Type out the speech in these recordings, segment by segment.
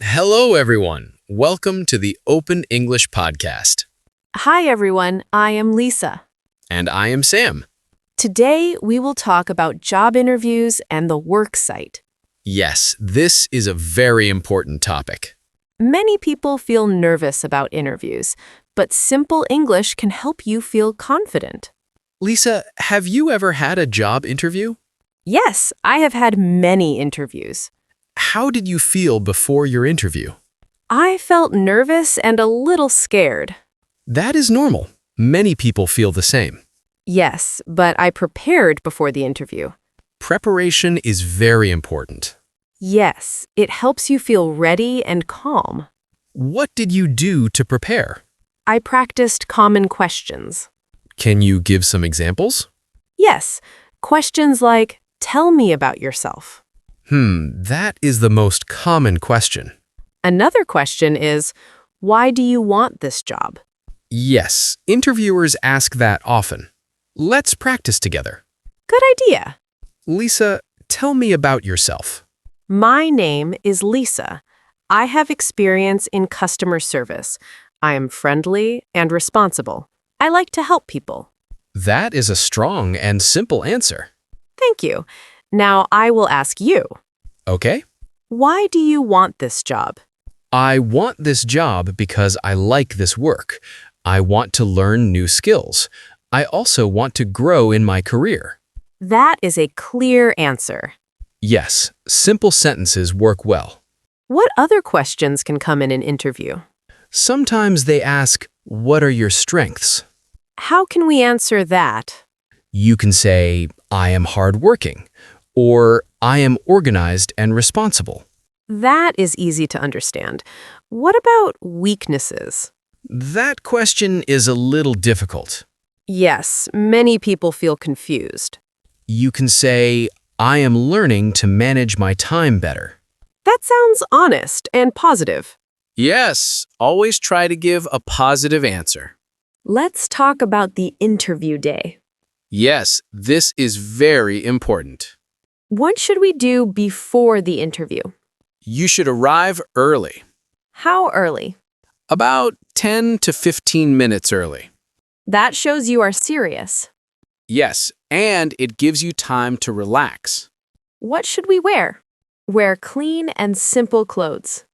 Hello, everyone. Welcome to the Open English Podcast. Hi, everyone. I am Lisa. And I am Sam. Today, we will talk about job interviews and the worksite. Yes, this is a very important topic. Many people feel nervous about interviews, but simple English can help you feel confident. Lisa, have you ever had a job interview? Yes, I have had many interviews. How did you feel before your interview? I felt nervous and a little scared. That is normal. Many people feel the same. Yes, but I prepared before the interview. Preparation is very important. Yes, it helps you feel ready and calm. What did you do to prepare? I practiced common questions. Can you give some examples? Yes, questions like, tell me about yourself. That is the most common question. Another question is, why do you want this job? Yes, interviewers ask that often. Let's practice together. Good idea. Lisa, tell me about yourself. My name is Lisa. I have experience in customer service. I am friendly and responsible. I like to help people. That is a strong and simple answer. Thank you. Now I will ask you. Okay? Why do you want this job? I want this job because I like this work. I want to learn new skills. I also want to grow in my career. That is a clear answer. Yes, simple sentences work well. What other questions can come in an interview? Sometimes they ask, what are your strengths? How can we answer that? You can say, I am hardworking, or I am organized and responsible. That is easy to understand. What about weaknesses? That question is a little difficult. Yes, many people feel confused. You can say, I am learning to manage my time better. That sounds honest and positive. Yes, always try to give a positive answer. Let's talk about the interview day. Yes, this is very important. What should we do before the interview? You should arrive early, How early? about 10 to 15 minutes early. That shows you are serious. Yes, and it gives you time to relax. What should we wear? Wear clean and simple clothes.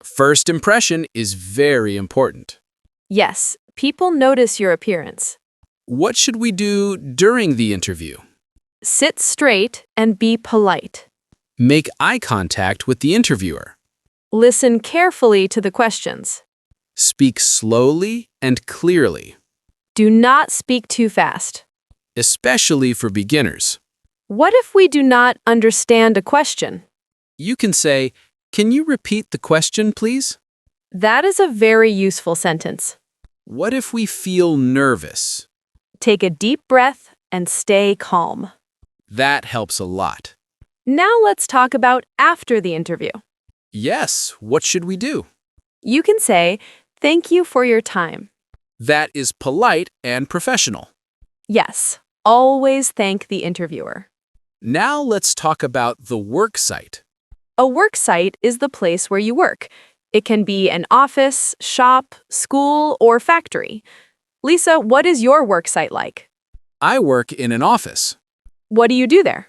First impression is very important. Yes, people notice your appearance. What should we do during the interview? Sit straight and be polite. Make eye contact with the interviewer. Listen carefully to the questions. Speak slowly and clearly, Do not speak too fast. especially for beginners. What if we do not understand a question? You can say, can you repeat the question, please? That is a very useful sentence. What if we feel nervous? Take a deep breath and stay calm. That helps a lot. Now let's talk about after the interview. Yes, what should we do? You can say, thank you for your time. That is polite and professional. Yes, always thank the interviewer. Now let's talk about the worksite. A work site is the place where you work. It can be an office, shop, school, or factory. Lisa, what is your work site like? I work in an office. What do you do there?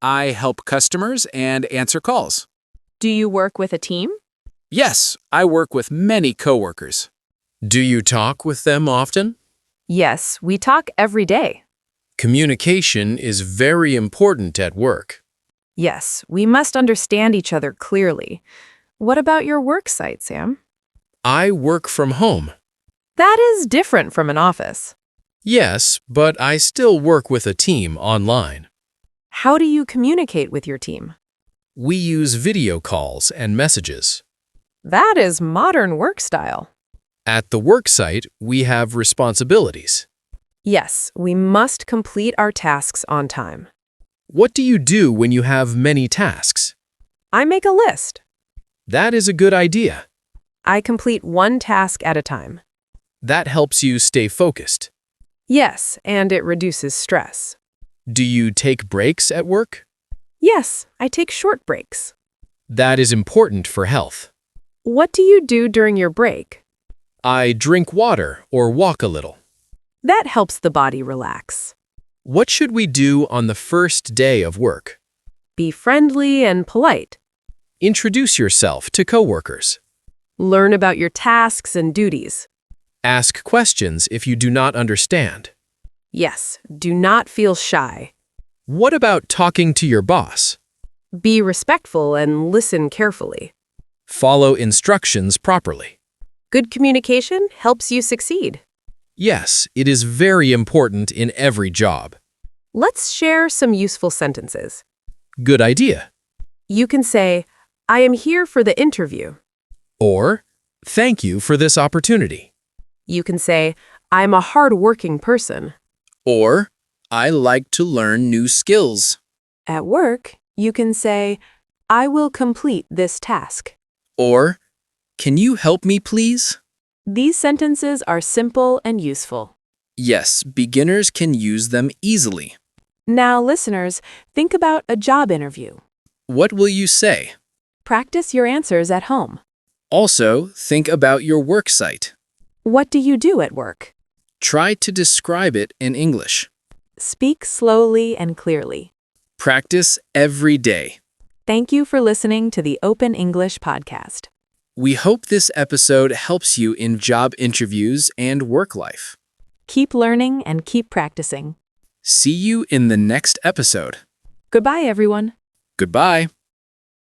I help customers and answer calls. Do you work with a team? Yes, I work with many coworkers. Do you talk with them often? Yes, we talk every day. Communication is very important at work. Yes, we must understand each other clearly. What about your work site, Sam? I work from home. That is different from an office. Yes, but I still work with a team online. How do you communicate with your team? We use video calls and messages. That is modern work style. At the worksite, we have responsibilities. Yes, we must complete our tasks on time. What do you do when you have many tasks? I make a list. That is a good idea. I complete one task at a time. That helps you stay focused. Yes, and it reduces stress. Do you take breaks at work? Yes, I take short breaks. That is important for health. What do you do during your break? I drink water or walk a little. That helps the body relax. What should we do on the first day of work? Be friendly and polite. Introduce yourself to coworkers. Learn about your tasks and duties. Ask questions if you do not understand. Yes, do not feel shy. What about talking to your boss? Be respectful and listen carefully. Follow instructions properly. Good communication helps you succeed. Yes, it is very important in every job. Let's share some useful sentences. Good idea. You can say, I am here for the interview. Or, thank you for this opportunity. You can say, I'm a hard-working person. Or, I like to learn new skills. At work, you can say, I will complete this task. Or, can you help me please? These sentences are simple and useful. Yes, beginners can use them easily. Now, listeners, think about a job interview. What will you say? Practice your answers at home. Also, think about your work site. What do you do at work? Try to describe it in English. Speak slowly and clearly. Practice every day. Thank you for listening to the Open English podcast. We hope this episode helps you in job interviews and work life. Keep learning and keep practicing. See you in the next episode. Goodbye, everyone. Goodbye.